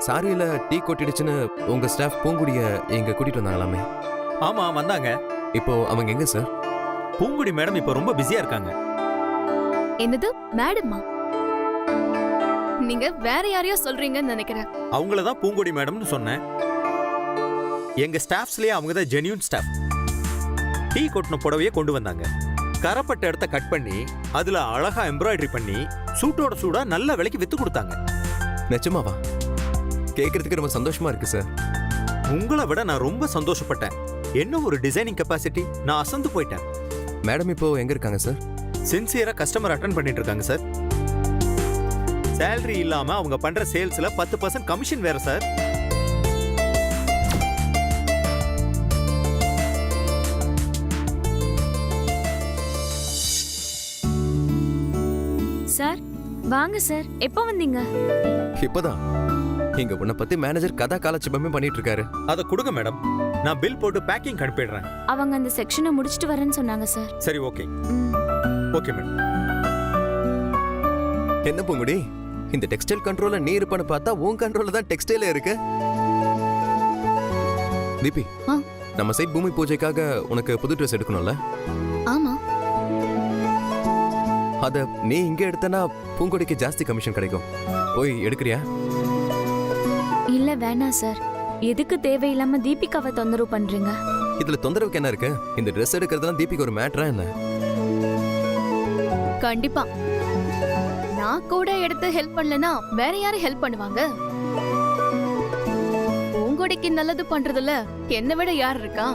சாரியில tea கொட்டிடுச்சுன்னு உங்க staff பூங்குடிய இங்க கூட்டிட்டு வந்தாங்களாமே. ஆமா வந்தாங்க. இப்போ அவங்க எங்க சார்? பூங்குடி மேடம் இப்ப ரொம்ப பிஸியா இருக்காங்க. என்னது மேடமா? நீங்க வேற யாரையோ சொல்றீங்கன்னு நினைக்கிறேன். அவங்கள தான் பூங்குடி மேடம்னு சொன்னேன். எங்க ஸ்டாஃப்ஸ்லயே அவங்க தான் ஜென்யூன் ஸ்டாஃப். டீ கொட்டின புடவையே கொண்டு வந்தாங்க. கரப்பட்ட இடத்த கட் பண்ணி அதுல அழகா எம்ப்ராய்டரி பண்ணி சூட்டோட சூடா நல்ல விலைக்கு வித்து கொடுத்தாங்க. நிஜமாவா? கேட்கறதுக்கு ரொம்ப சந்தோஷமா இருக்கு சார். உங்களை விட நான் ரொம்ப சந்தோஷப்பட்டேன். என்ன ஒரு டிசைனிங் கெப்பாசிட்டி, நான் அசந்து போயிட்டேன். மேடம் இப்போ எங்க இருக்காங்க சார்? சின்சியரா கஸ்டமர் அட்டெண்ட் பண்ணிட்டு இருக்காங்க சார். சேலரி இல்லாம அவங்க பண்ற சேல்ஸ்ல 10% கமிஷன் வேற சார். சார் வாங்க சார். எப்போ வந்தீங்க? இப்பதான். இங்க உன்னை பத்தி மேனேஜர் கதா காலட்சேபமே பண்ணிட்டு இருக்காரு. அத கொடுங்க மேடம், நான் பில் போட்டு பேக்கிங் அனுப்பிடுறேன். அவங்க அந்த செக்ஷனை முடிச்சிட்டு வரேன்னு சொன்னாங்க சார். சரி ஓகே. Okay madam. என்ன பூங்குடி, இந்த டெக்ஸ்டைல் கண்ட்ரோல்ல நீ இருப்பான்னு பார்த்தா உன் கண்ட்ரோல்ல தான் டெக்ஸ்டைலே இருக்கு. தீபி, நம்ம சைட் பூமி பூஜைக்காக உனக்கு புது ட்ரெஸ் எடுக்கணும்ல? ஆமா. அத நீ இங்க எடுத்தனா பூங்குடிக்கு ஜாஸ்தி கமிஷன் கிடைக்கும். போய் எடுக்கறியா? இல்ல வேணாம் சார். எதுக்கு தேவையில்லாம தீபிகாவை தொந்தரவு பண்றீங்க? இதுல தொந்தரவுக்கு என்ன இருக்கு? இந்த ட்ரெஸ் எடுக்கிறதுலாம் தீபிக்கு ஒரு மேட்டரா என்ன? கண்டிப்பா நான் கூட எடுத்து ஹெல்ப் பண்ணலனா வேற யாரு ஹெல்ப் பண்ணுவாங்க? பூங்கொடிக்கு நல்லது பண்றதுல என்ன விட யார் இருக்கா?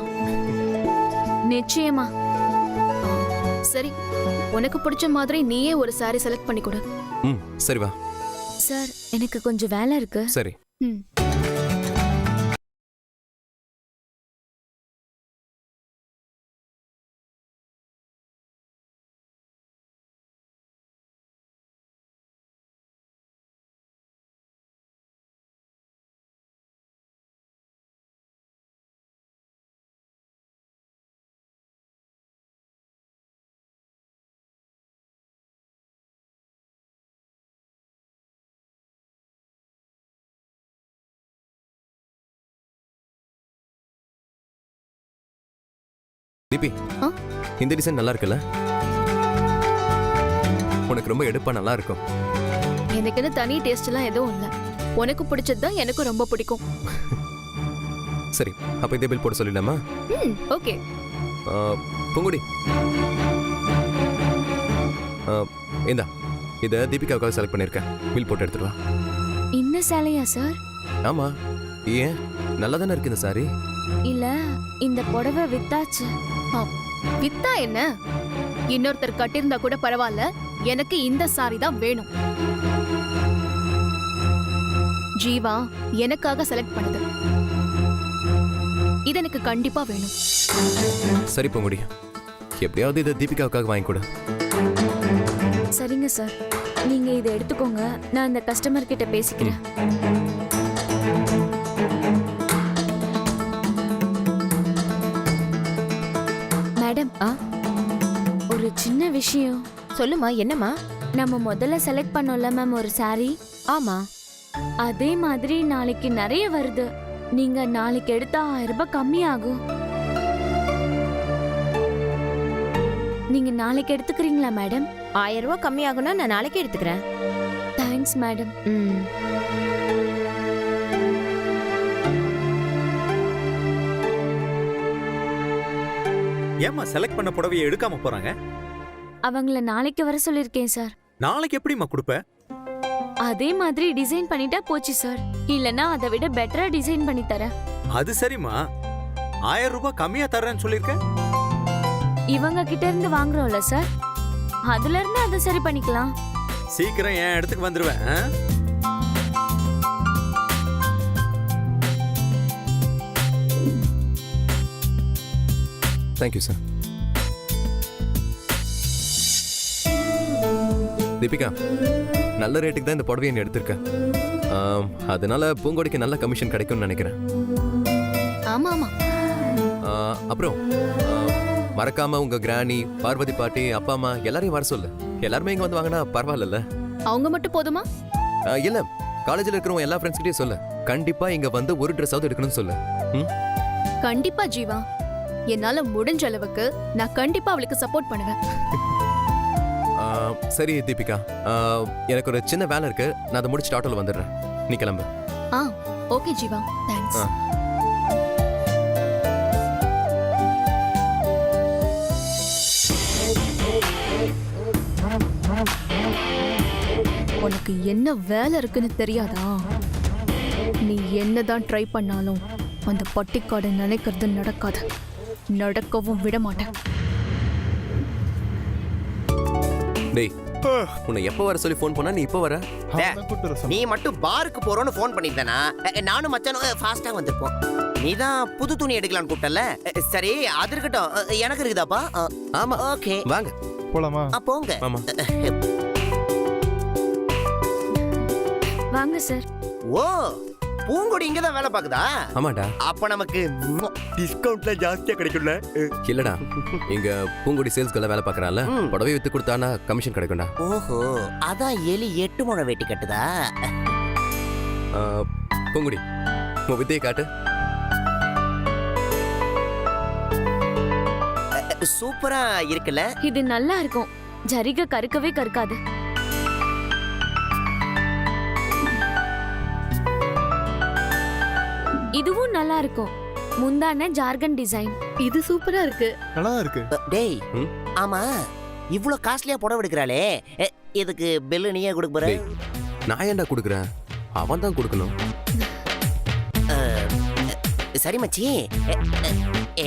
நிச்சயமா. சரி, உனக்கு பிடிச்ச மாதிரி நீயே ஒரு சாரி செலக்ட் பண்ணி கொடு. சரி வா. சார் எனக்கு கொஞ்சம் வேலை இருக்கு. சரி. தீபி, இந்த டிசைன் நல்லா இருக்குல்ல? உனக்கு ரொம்ப எடுப்பா நல்லா இருக்கும். எனக்குன்னு தனி டேஸ்ட் எல்லாம் எதுவும் இல்ல. உனக்கு பிடிச்சதுதான் எனக்கு ரொம்ப பிடிக்கும். சரி, அப்ப இதே பில் போட சொல்லிடலாமா? ஓகே. பூங்குடி, இந்தா இத தீபிகாவுக்காக செலக்ட் பண்ணிருக்கேன். பில் போட்டு எடுத்துட்டு வா. இந்த சேலையா சார்? ஆமா. ஏன், நல்லா தானே இருக்கு இந்த சாரி? இல்ல, இந்த புடவை வித்தாச்சு. வித்தா என்ன? இன்னொருத்தர் கட்டியிருந்தா கூட பரவாயில்ல, எனக்கு இந்த சாரி தான் வேணும். ஜீவா எனக்காக செலக்ட் பண்ணது. இது எனக்கு கண்டிப்பா வேணும். சரி பூங்குடி, எப்படியாவது இதை தீபிகாவுக்காக வாங்கி கொடு. சரிங்க சார், நீங்க இதை எடுத்துக்கோங்க. நான் இந்த கஸ்டமர் கிட்ட பேசிக்கிறேன். மேடம், ஒரு சின்ன விஷயம். சொல்லுமா, என்னம்மா? நம்ம முதல்ல செலக்ட் பண்ணோம்ல மேம் ஒரு சாரி? ஆமா. அதே மாதிரி நாளைக்கு நிறைய வருது. நீங்க நாளைக்கு எடுத்தா 1000 ரூபாய் கம்மி ஆகும். நீங்க நாளைக்கு எடுத்துக்கிறீங்களா மேடம்? 1000 ரூபாய் கம்மி ஆகும்னா நான் நாளைக்கு எடுத்துக்கிறேன். Thanks madam. ஏமா செலக்ட் பண்ண புடவையை எடுக்காம போறாங்க? அவங்கள நாளைக்கு வர சொல்லிருக்கேன் சார். நாளைக்கு எப்படிமா கொடுப்ப? அதே மாதிரி டிசைன் பண்ணிட்டா போச்சு சார். இல்லனா அதை விட பெட்டரா டிசைன் பண்ணி தரேன். அது சரிமா, 1000 ரூபாய் கம்மியா தரேன்னு சொல்லிருக்க. இவங்க கிட்ட இருந்து வாங்குறோம்ல சார், அதுல இருந்து அதை சரி பண்ணிக்கலாம். சீக்கிரம் என் இடத்துக்கு வந்துருவேன். Thank you sir. தீபிகா, நல்ல ரேட்டுக்கு தான் இந்த புடவையை நீ எடுத்திருக்க. அதனால பூங்கொடிக்கு நல்ல கமிஷன் கிடைக்கும்னு நினைக்கிறேன். ஆமா ஆமா. அப்புறம் மறக்காம உங்க கிராணி, பார்வதி பாட்டி, அப்பா அம்மா எல்லாரையும் வர சொல்லு. எல்லாருமே இங்க வந்து வாங்கினா பரவாயில்ல. அவங்க மட்டும் போதுமா? இல்ல, காலேஜ்ல இருக்கிறவங்க எல்லா ஃப்ரெண்ட்ஸ்கிட்டயும் சொல்லு. கண்டிப்பா இங்க வந்து ஒரு ட்ரெஸ்ஸாவது எடுக்கணும்னு சொல்லு. ம்? கண்டிப்பா ஜீவா, என்னால முடிஞ்ச அளவுக்கு நான் கண்டிப்பா அவளுக்கு சப்போர்ட் பண்ணுவேன். சரி தீபிகா, எனக்கு ஒரு சின்ன வேலை இருக்கு. நான் அதை முடிச்சுட்டு ஆட்டோல வந்துடுறேன். நீ கிளம்பு. Okay Jeeva, thanks. உனக்கு என்ன வேலை இருக்குன்னு தெரியாதா? நீ என்னதான் ட்ரை பண்ணாலும் அந்த பட்டிக்காடு நினைக்கிறது நடக்காது. நடக்கவும் விட மாட்டேன். டேய், உன்னை எப்போ வர சொல்லி ஃபோன் பண்ணா நீ இப்போ வர? நீ மட்டும் பாருக்கு போறோன்னு ஃபோன் பண்ணிருந்தனா நானும் மச்சானும் ஃபாஸ்டா வந்திருப்போம். நீதான் புது துணி எடுக்கலாம்னு கூப்பிட்டல. சரி அது இருக்கட்டும், எனக்கு இருக்குதாப்பா? ஆமா, ஓகே வாங்க போலாமா? போங்க. ஆமா. வாங்க சார். ஓ, பூங்கொடி இங்கதான் வேலை பாக்குதா? ஆமாடா. அப்ப நமக்கு டிஸ்கவுண்ட்ல ஜாஸ்தியா கிடைக்கும்ல? இல்லடா, இங்க பூங்குடி சேல்ஸ்ல வேலை பார்க்கறான்ல, ம். புடவை வித்து கொடுத்தானா கமிஷன் கிடைக்கும்டா. ஓஹோ, அதான் எலி 8 முழம் வெட்டி கட்டுதா? பூங்குடி, உன் வித்தையை காட்டு. சூப்பரா இருக்குல்ல? இது நல்லா இருக்கும். ஜரிகை கருக்கவே கருக்காது. இதுவும் நல்லா இருக்கும். முந்தான ஜார்கன் டிசைன். இது சூப்பரா இருக்கு. நல்லா இருக்கு. டேய், ம்? ஆமா இவ்ளோ காஸ்ட்லியா புடவை எடுக்கறாளே, இதுக்கு பில்லு நீயே கொடுக்க போற? டேய், நான் ஏன்டா கொடுக்குறேன்? அவன் தான் கொடுக்கணும். சரி மச்சி,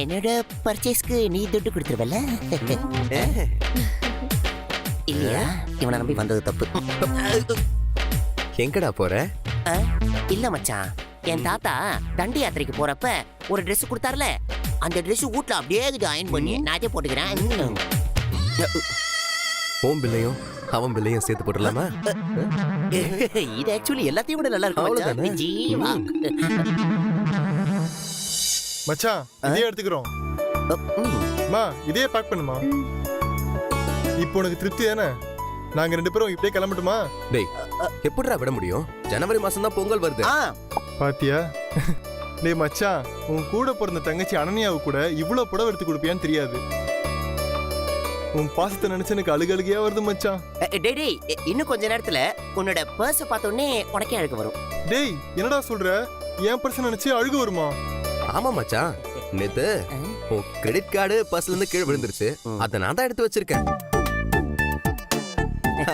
என்னோட பர்ச்சேஸ்க்கு நீ துட்டு கொடுத்துருவல்ல? இல்லையா? இவனை நம்பி வந்தது தப்பு. எங்கடா போற? இல்ல மச்சான், என் தாத்தா தண்டி யாத்திரைக்கு போறப்ப ஒரு Dress கொடுத்தாருல, அந்த Dress வீட்ல அப்படியே அயன் பண்ணி நானே போட்டுக்கிறேன். உன் பிள்ளையும் அவன் பிள்ளையும் சேர்த்து போட்டுடலாமா? இது ஆக்சுவலி எல்லாத்தையும் விட நல்லா இருக்கும் மச்சான். அவ்வளவுதானே? ஜீவா. மச்சான் இதே எடுத்துக்கிறோம். மா இதே பேக் பண்ணுமா? இப்போ உனக்கு திருப்தி தானே? நாங்க 2 பேரும் இப்படியே கிளம்பட்டுமா? டேய், எப்படிடா விட முடியும்? ஜனவரி மாசம் தான் பொங்கல் வருது. பாத்தியா? டேய் மச்சான், உன் கூட பிறந்த தங்கச்சி அனன்யாவுக்கு கூட இவ்வளவு புடவை எடுத்து கொடுப்பியான்னு தெரியாது. உன் பாசத்தை நினைச்சு எனக்கு அழுகழுகையா வருது மச்சான். டேய் டேய், இன்னும் கொஞ்ச நேரத்துல உன்னோட பர்ஸ் பார்த்த உடனே உனக்கே அழுக வரும். டேய் என்னடா சொல்ற? என் பர்சன் நினைச்சு அழுக வருமா? ஆமா மச்சான், நேத்து உன் கிரெடிட் கார்டு பர்ஸ்ல இருந்து கீழே விழுந்துருச்சு. அதை நான் தான் எடுத்து வச்சிருக்கேன்.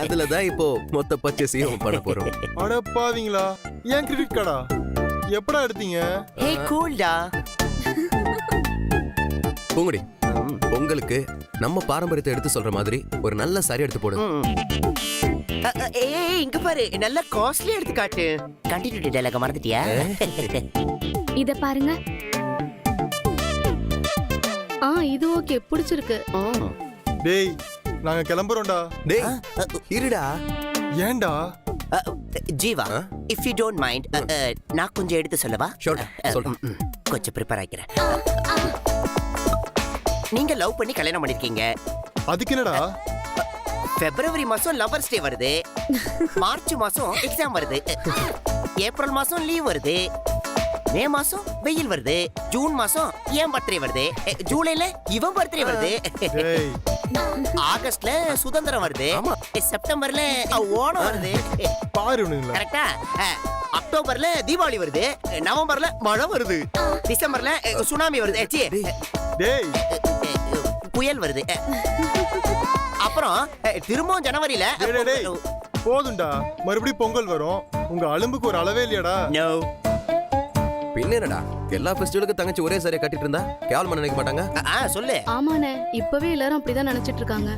அதுலதான் இப்போ மொத்த பர்ச்சேஸையும் பண்ண போறோம். அட பாவீங்களா, ஏன் கிரெடிட் கார்டா? எப்படா எடுத்தீங்க? ஹே கூல்டா. பூங்குடி, பொங்கலுக்கு நம்ம பாரம்பரியத்தை எடுத்து சொல்ற மாதிரி ஒரு நல்ல சாரி எடுத்து போடு. ஏய் இங்க பாரு, நல்ல காஸ்ட்லி எடுத்து காட்டு. கண்டினியூட்டி டயலாக மறந்துட்டியா? இத பாருங்க. இது ஓகே, பிடிச்சிருக்கு. டேய் நாங்க கிளம்புறோம்டா. டேய் இருடா. ஏன்டா? Jeeva, if you don't mind, நான் கொஞ்சம் எடுத்து சொல்லவா? ஷோர்டா சொல்றேன். கொஞ்சம் ப்ரிப்பேர் ஆகிக்கிறேன். நீங்க லவ் பண்ணி கல்யாணம் பண்ணிருக்கீங்க. அதுக்கு என்னடா? பிப்ரவரி மாசம் லவர்ஸ் டே வருது, மார்ச் மாசம் எக்ஸாம் வருது, ஏப்ரல் மாசம் லீவ் வருது, மே மாசம் வெயில் வருது, ஜூன் மாசம் என் பர்த்டே வருது, ஜூலைல இவன் பர்த்டே வருது, டேய் ஆகஸ்ட்ல சுதந்திரம் வருது, செப்டம்பர்ல ஓணம் வருது. பாரு உனங்களா. கரெக்டா? அக்டோபர்ல தீபாவளி வருது, நவம்பர்ல மழை வருது, டிசம்பர்ல சுனாமி வருது, டேய் புயல் வருது. அப்புறம் திரும்பவும் ஜனவரியில டேய், டேய் போதும்டா. மறுபடியும் பொங்கல் வரும். உங்க அலும்புக்கு ஒரு அளவே இல்லையாடா? நோ. பின்ன என்னடா, எல்லா ஃபெஸ்டிவலுக்கும் தங்கச்சி ஒரே சாரியா கட்டிட்டு இருந்தா கேவலமா நினைக்க மாட்டாங்க? சொல்லு. ஆமாண்ணே, இப்பவே எல்லாரும் அப்படிதான் நினைச்சிட்டு இருக்காங்க.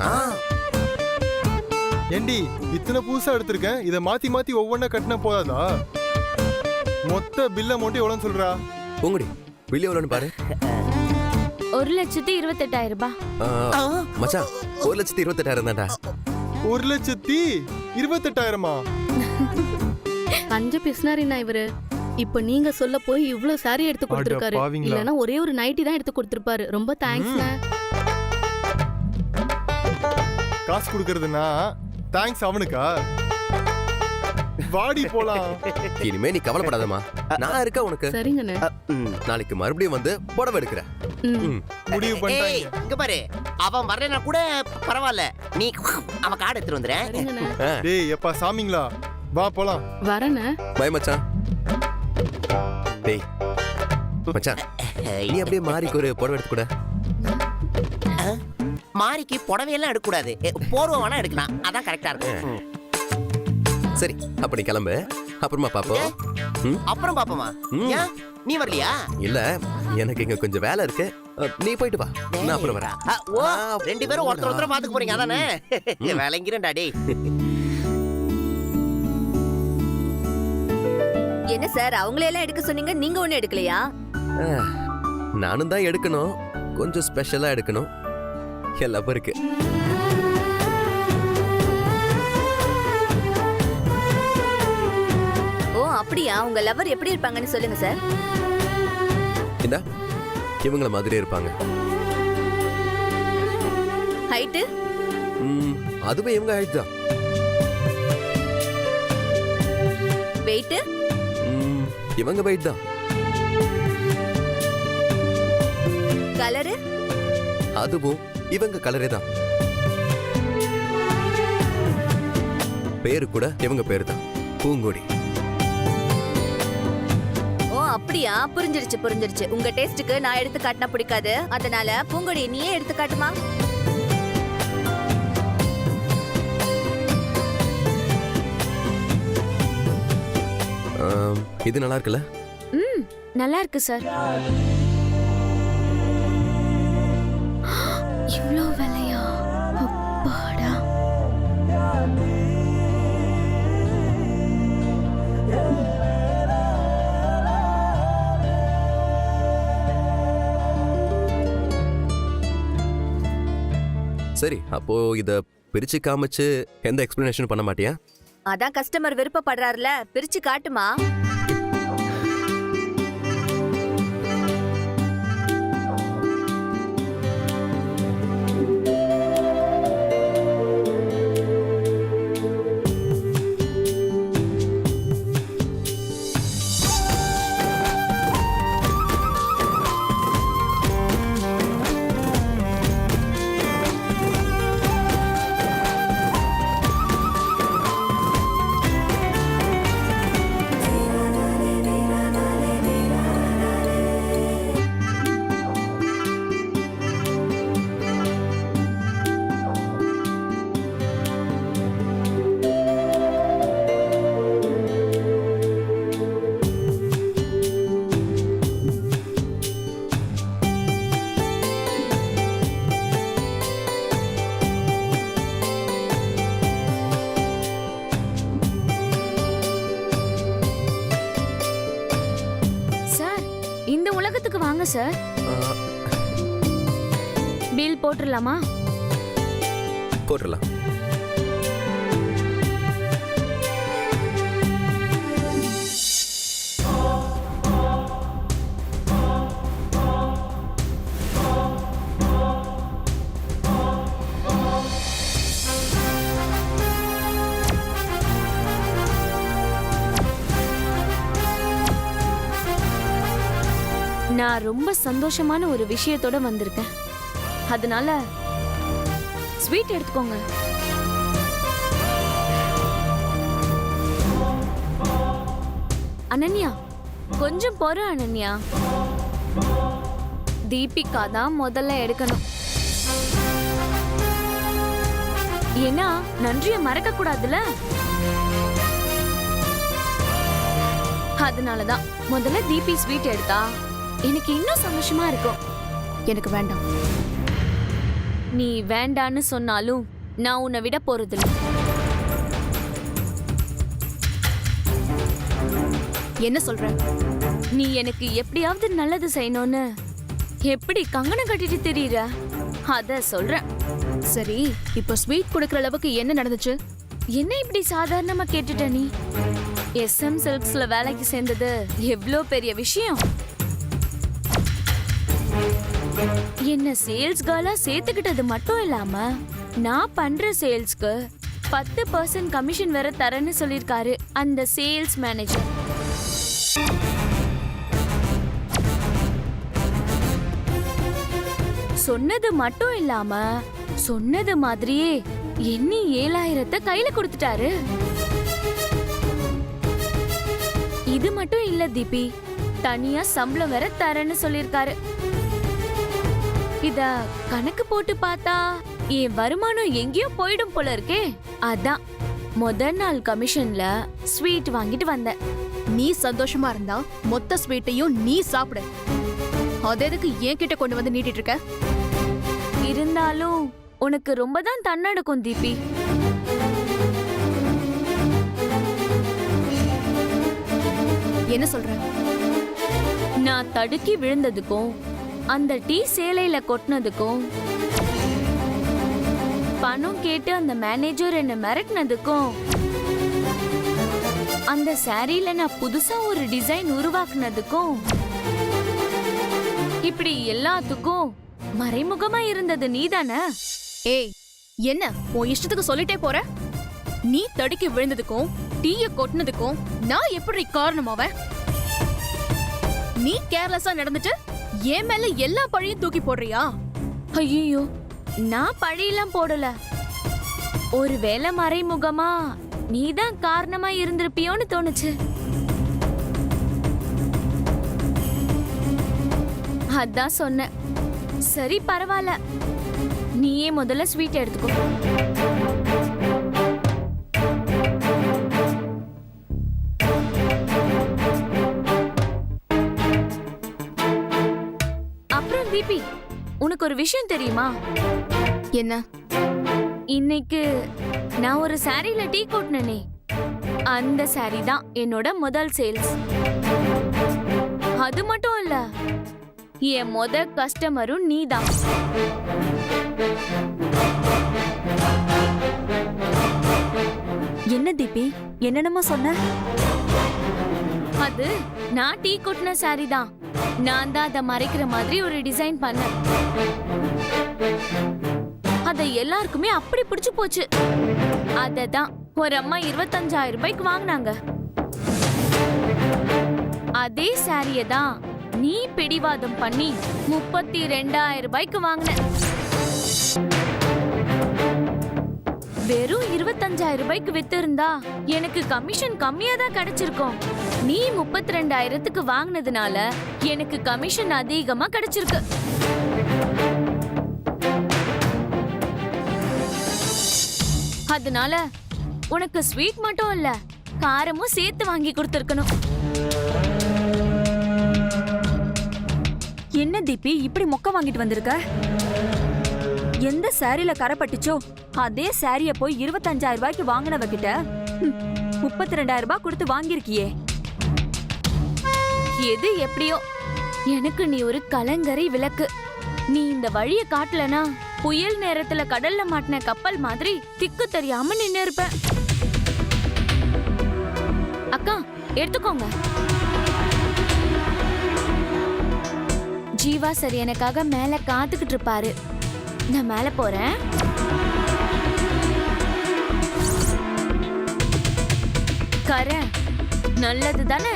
ஏண்டி இத்தனை புதுசா எடுத்திருக்கேன், இதை மாத்தி மாத்தி ஒவ்வொன்னா கட்டினா போதாதா? மொத்த பில் அமௌண்ட் எவ்வளவுன்னு சொல்றா? பூங்குடி, பில்லு எவ்வளோன்னு பாரு. 1,28,000 ரூபாய். மச்சான், 1,28,000 தான்டா. 1,28,000? கஞ்ச பிஸ்னாரினா இவரு. இப்ப நீங்க சொல்ல போய் இவ்ளோ சாரி எடுத்து கொடுத்திருக்காரு. பாவிங்களா. இல்லனா ஒரே ஒரு நைட்டி தான் எடுத்து கொடுத்திருப்பாரு. ரொம்ப தேங்க்ஸ்ண்ணே. காசு கொடுக்கறதுனா தேங்க்ஸ் அவனுக்கா? வாடி போலாம். இனிமே நீ கவலைப்படாதம்மா, நான் இருக்க உனக்கு. சரிங்கண்ணே. நாளைக்கு மறுபடியும் வந்து புடவை எடுக்கிறேன். ம். முடிவு ஏய் பண்ணிட்டாங்க. இங்க பாரு, அவன் வரலனா கூட பரவாயில்ல, நீ அவன் கார்டு எடுத்துட்டு வந்துறேன். சரிங்கண்ணே. டேய் எப்பா சாமிங்களா, வா போலாம். வரேண்ணே. பை மச்சான். டேய் மச்சான், நீ அப்படியே மாறிக்கு ஒரு புடவை எடுத்து கூட. மாரிக்கு புடவையெல்லாம் எடுக்க கூடாது, போர்வை வேணா எடுக்கலாம், அதான் கரெக்டா இருக்கும். சரி அப்ப நீ கிளம்பு, அப்புறமா பாப்போம். ம்? அப்புறம் பாப்போமா? ம். ஏன் நீ வரலையா? இல்ல எனக்கு இங்க கொஞ்சம் வேலை இருக்கு, நீ போயிட்டு வா, நான் அப்புறம் வரேன். ஓ, ரெண்டு பேரும் ஒருத்தர் ஒருத்தர் பாத்துக்க போறீங்க அதானே? வேலைங்கிறேன்டா டேய். என்ன சார் அவங்களையெல்லாம் எடுக்க சொன்னீங்க, நீங்க ஒண்ணு எடுக்கலையா? நானும் தான் எடுக்கணும், கொஞ்சம் ஸ்பெஷலா எடுக்கணும், எல்லாம் இருக்கு. ஓ அப்படியா? உங்க லவர் எப்படி இருப்பாங்கன்னு சொல்லுங்க சார். இந்தா இவங்கள மாதிரியே இருப்பாங்க. ஹைட்டு? அதுவே இவங்க ஹைட் தான். வெயிட்? இவங்க வெயிட் தான். கலரு? அதுவும் இவங்க கலரே தான். பேரு கூட இவங்க பேரு தான், பூங்கொடி. ஓ அப்படியா? புரிஞ்சிருச்சு புரிஞ்சிருச்சு. உங்க டேஸ்டுக்கு நான் எடுத்து காட்டினா பிடிக்காது, அதனால பூங்கொடி நீயே எடுத்து காட்டுமா? இது நல்லா இருக்குல்ல? நல்லா இருக்கு சார். இவ்ளோ விலையா? அப்பாடா. சரி அப்போ இத பிரிச்சு காமிச்சு எந்த எக்ஸ்பிளனேஷன் பண்ண மாட்டியா? அதான் கஸ்டமர் விருப்பப்படுறாருல, பிரிச்சு காட்டுமா? இந்த உலகத்துக்கு வாங்க சார். பில் போட்டுடலாமா? போட்டுடலாம். நான் ரொம்ப சந்தோஷமான ஒரு விஷயத்தோட வந்திருக்கேன், அதனால ஸ்வீட் எடுத்துக்கோங்க. அனன்யா கொஞ்சம் பொறு அனன்யா. தீபிகா தான் முதல்ல எடுக்கணும். ஏன்னா நன்றிய மறக்க கூடாதுல, அதனாலதான் முதல்ல தீபி ஸ்வீட் எடுத்தா எனக்கு இன்னும் சந்தோஷமா இருக்கும். எனக்கு வேண்டாம். நீ வேண்டான்னு சொன்னாலும் நான் உன்னை விட போறதில்லை. என்ன சொல்ற? நீ எனக்கு எப்படியாவது நல்லது செய்யணும்னு எப்படி கங்கணம் கட்டிட்டு தெரியற, அத சொல்றேன். சரி, இப்போ ஸ்வீட் கொடுக்கற அளவுக்கு என்ன நடந்துச்சு? என்ன இப்படி சாதாரணமா கேட்டுட்ட நீ? SM சில்க்ஸ்ல வேலைக்கு சேர்ந்தது எவ்வளோ பெரிய விஷயம். என்ன சேல்ஸ் கேர்லா சேர்த்துக்கிட்டது மட்டும் இல்லாம நான் பண்ற சேல்ஸ்க்கு 10% கமிஷன் வேற தரேன்னு சொல்லிருக்காரு அந்த சேல்ஸ் மேனேஜர். சொன்னது மட்டும் இல்லாம சொன்னது மாதிரியே எண்ணி 7000 கையில கொடுத்துட்டாரு. இது மட்டும் இல்ல தீபி, தனியா சம்பளம் வேற தரேன்னு சொல்லிருக்காரு. இத கணக்கு போட்டு பார்த்தா என் வருமானம் எங்கேயோ போயிடும் போல இருக்கே. அதான் முதல் நாள் கமிஷன்ல ஸ்வீட் வாங்கிட்டு வந்தேன். நீ சந்தோஷமா இருந்தா மொத்த ஸ்வீட்டையும் நீ சாப்பிடு. அது எதுக்கு என்கிட்ட கொண்டு வந்து நீட்டிட்டு இருக்க? இருந்தாலும் உனக்கு ரொம்ப தான் தன்னடக்கும் தீபி. என்ன சொல்ற? நான் தடுக்கி விழுந்ததுக்கும் அந்த டீ சேலையில கொட்டினதுக்கும் பணம் கேட்டு அந்த மேனேஜர் என்ன மிரட்டினதுக்கும் அந்த சாரியில நான் புதுசா ஒரு டிசைன் உருவாக்குனதுக்கும் இப்படி எல்லாத்துக்கும் மறைமுகமா இருந்தது நீதானே? ஏய், என்ன உன் இஷ்டத்துக்கு சொல்லிட்டே போற? நீ தடுக்கி விழுந்ததுக்கும் டீய கொட்டினதுக்கும் நான் எப்படி காரணமாவேன்? நீ கேர்லெஸ்ஸா நடந்துட்டு என் மேல எல்லா பழியும் தூக்கி போடுறியா? ஐயோ, நான் பழியெல்லாம் போடல. ஒருவேளை மறைமுகமா நீதான் காரணமா இருந்திருப்பியோன்னு தோணுச்சு. அதான் சொன்னேன். சரி, பரவாயில்ல, நீயே முதல்ல ஸ்வீட் எடுத்துக்கோ. அப்புறம் தீபி, உனக்கு ஒரு விஷயம் தெரியுமா? என்ன? இன்னைக்கு நான் ஒரு சாரியில டீ கொட்டினே, அந்த சாரி தான் என்னோட முதல் சேல்ஸ். அது மட்டும் இல்ல, என் முத கஸ்டமரும் நீதான். என்ன தீபி, என்னென்னமோ சொன்ன? அது நான் டீ கொட்டின சாரி தான். நான் தான் அதை மறைக்கிற மாதிரி ஒரு டிசைன் பண்ணேன். அத எல்லாருக்குமே அப்படி பிடிச்சு போச்சு. அததான் ஒரு அம்மா 25,000 ரூபாய்க்கு வாங்கினாங்க. அதே சாரிய தான் நீ பிடிவாதம் பண்ணி 32,000 ரூபாய்க்கு வாங்கின. வெறும் 25,000 ரூபாய்க்கு வித்து இருந்தா எனக்கு கமிஷன் கம்மியா தான் கிடைச்சிருக்கும். நீ 32,000க்கு வாங்கினதுனால எனக்கு கமிஷன் அதிகமா கிடைச்சிருக்கு. அதனால உனக்கு ஸ்வீட் மட்டும் இல்ல, காரமும் சேர்த்து வாங்கி கொடுத்திருக்கணும். என்ன தீபி இப்படி மொக்க வாங்கிட்டு வந்திருக்க? எந்த சாரியில கரை பட்டுச்சோ அதே சாரிய போய் 25,000 ரூபாய்க்கு வாங்கினவ கிட்ட 32,000 ரூபாய் கொடுத்து வாங்கிருக்கியே. எது எப்படியோ, எனக்கு நீ ஒரு கலங்கரை விளக்கு. நீ இந்த வழிய காட்டலனா புயல் நேரத்துல கடல்ல மாட்டின கப்பல் மாதிரி திக்கு தெரியாம நின்னு இருப்ப. அக்கா, எடுத்துக்கோங்க. ஜீவா சார் எனக்காக மேல காத்துக்கிட்டு இருப்பாரு. நான் மேல போறேன். கரை நல்லது தானே?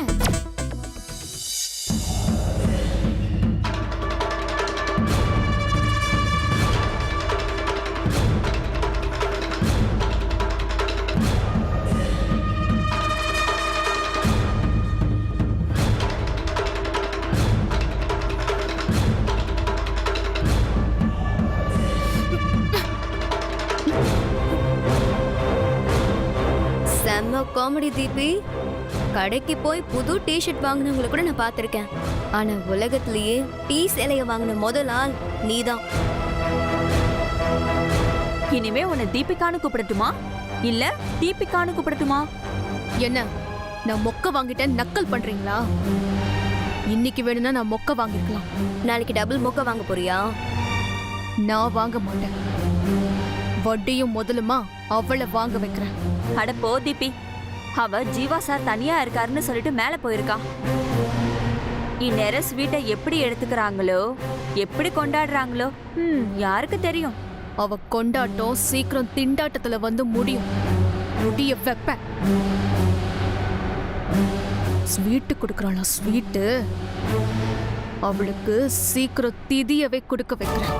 செம்ம காமெடி தீபி. கடைக்கு போய் புது டிஷர்ட் வாங்கினவங்களை கூட நான் பார்த்திருக்கேன். ஆனா உலகத்திலேயே டீ சேலைய வாங்கின முதல் ஆள் நீதான். இனிமே உன்னை தீபிகான்னு கூப்பிடட்டுமா இல்ல தீபிகான்னு கூப்பிடட்டுமா? என்ன, நான் மொக்க வாங்கிட்டேன் நக்கல் பண்றீங்களா? இன்னைக்கு வேணும்னா நான் மொக்க வாங்கிருக்கலாம். நாளைக்கு டபுள் மொக்க வாங்க போறியா? நான் வாங்க மாட்டேன். வட்டியும் முதலுமா அவளை வாங்க வைக்கிறேன். அட போ தீபி, அவ ஜீவா சார் தனியா இருக்காருன்னு சொல்லிட்டு மேல போயிருக்கா. இந்நேரம் ஸ்வீட்டை எப்படி எடுத்துக்கிறாங்களோ எப்படி கொண்டாடுறாங்களோ யாருக்கு தெரியும்? அவ கொண்டாட்டம் சீக்கிரம் திண்டாட்டத்துல வந்து முடியும். முடிய வைப்ப. ஸ்வீட்டு கொடுக்கறாளா ஸ்வீட்டு? அவளுக்கு சீக்கிரம் திதியவே கொடுக்க வைக்கிறேன்.